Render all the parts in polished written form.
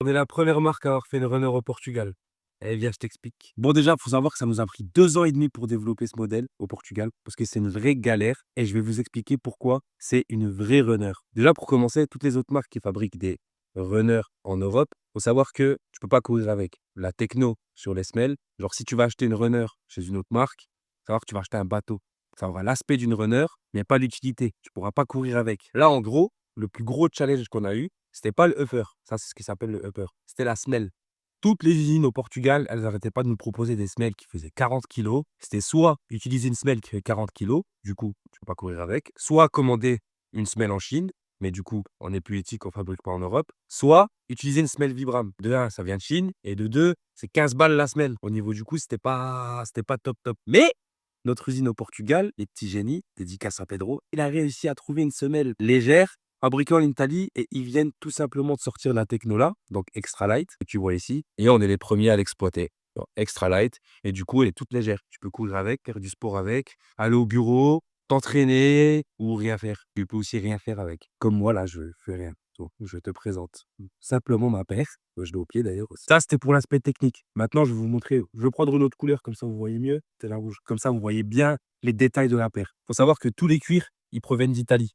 On est la première marque à avoir fait une runner au Portugal. Eh viens, je t'explique. Bon, déjà, il faut savoir que ça nous a pris 2 ans et demi pour développer ce modèle au Portugal, parce que c'est une vraie galère et je vais vous expliquer pourquoi c'est une vraie runner. Déjà, pour commencer, toutes les autres marques qui fabriquent des runners en Europe, faut savoir que tu peux pas courir avec. La techno sur les semelles, genre si tu vas acheter une runner chez une autre marque, faut savoir que tu vas acheter un bateau. Ça aura l'aspect d'une runner, mais pas l'utilité. Tu pourras pas courir avec. Là, en gros, le plus gros challenge qu'on a eu, c'était pas le upper. Ça, c'est ce qui s'appelle le upper. C'était la semelle. Toutes les usines au Portugal, elles n'arrêtaient pas de nous proposer des semelles qui faisaient 40 kilos. C'était soit utiliser une semelle qui fait 40 kilos, du coup, tu peux pas courir avec, soit commander une semelle en Chine, mais du coup, on est plus éthique, on fabrique pas en Europe, soit utiliser une semelle Vibram. De un, ça vient de Chine, et de deux, c'est 15 balles la semelle. Au niveau du coup, c'était pas top top. Mais notre usine au Portugal, les petits génies, dédicace à Pedro, il a réussi à trouver une semelle légère fabriqués en Italie et ils viennent tout simplement de sortir la techno là, donc Extra Light, que tu vois ici, et on est les premiers à l'exploiter. Donc, Extra Light, et du coup, elle est toute légère. Tu peux courir avec, faire du sport avec, aller au bureau, t'entraîner ou rien faire. Tu peux aussi rien faire avec. Comme moi, là, je fais rien. Donc, je te présente simplement ma paire. Je l'ai au pied d'ailleurs aussi. Ça, c'était pour l'aspect technique. Maintenant, je vais vous montrer. Je vais prendre une autre couleur, comme ça vous voyez mieux. C'est la rouge. Comme ça, vous voyez bien les détails de la paire. Il faut savoir que tous les cuirs, ils proviennent d'Italie.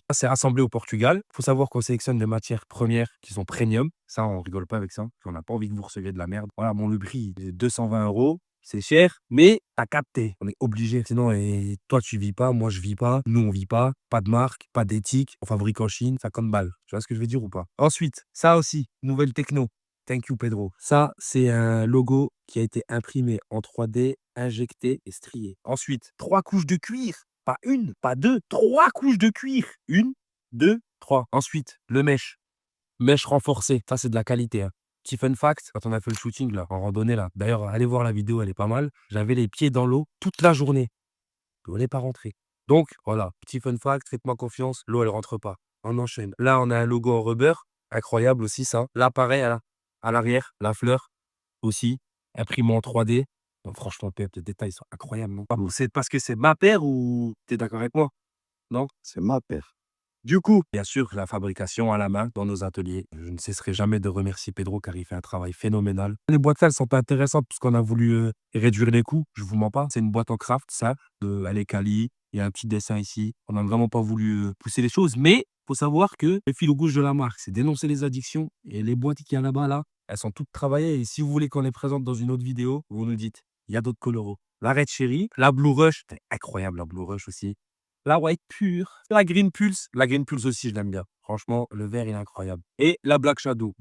Ça, c'est rassemblé au Portugal. Il faut savoir qu'on sélectionne des matières premières qui sont premium. Ça, on rigole pas avec ça. On n'a pas envie que vous receviez de la merde. Voilà, bon, le prix, c'est 220 euros. C'est cher, mais t'as capté. On est obligé. Sinon, et toi, tu vis pas, moi, je vis pas. Nous, on vit pas. Pas de marque, pas d'éthique. On fabrique en Chine, 50 balles. Tu vois ce que je veux dire ou pas? Ensuite, ça aussi, nouvelle techno. Thank you, Pedro. Ça, c'est un logo qui a été imprimé en 3D, injecté et strié. Ensuite, 3 couches de cuir. Pas une, pas deux, 3 couches de cuir. Une, deux, trois. Ensuite, le mèche. Mèche renforcée. Ça, c'est de la qualité, hein. Petit fun fact, quand on a fait le shooting là, en randonnée là, d'ailleurs, allez voir la vidéo, elle est pas mal. J'avais les pieds dans l'eau toute la journée. L'eau n'est pas rentrée. Donc, voilà, petit fun fact, faites-moi confiance, l'eau, elle rentre pas. On enchaîne. Là, on a un logo en rubber. Incroyable aussi, ça. Là, pareil, à l'arrière, la fleur aussi, imprimé en 3D. Donc, franchement, Pep, les détails sont incroyables, non? C'est parce que c'est ma paire ou t'es d'accord avec moi? Non? C'est ma paire. Du coup, bien sûr, la fabrication à la main dans nos ateliers. Je ne cesserai jamais de remercier Pedro car il fait un travail phénoménal. Les boîtes là, elles sont pas intéressantes parce qu'on a voulu réduire les coûts. Je vous mens pas. C'est une boîte en craft, ça, elle est quali. Il y a un petit dessin ici. On n'a vraiment pas voulu pousser les choses. Mais faut savoir que le fil rouge de la marque, c'est dénoncer les addictions. Et les boîtes qu'il y a là-bas, là, elles sont toutes travaillées. Et si vous voulez qu'on les présente dans une autre vidéo, vous nous dites. Il y a d'autres coloros. La Red Cherry, la Blue Rush, c'est incroyable la Blue Rush aussi. La White Pure, la Green Pulse. La Green Pulse aussi, je l'aime bien. Franchement, le vert, il est incroyable. Et la Black Shadow.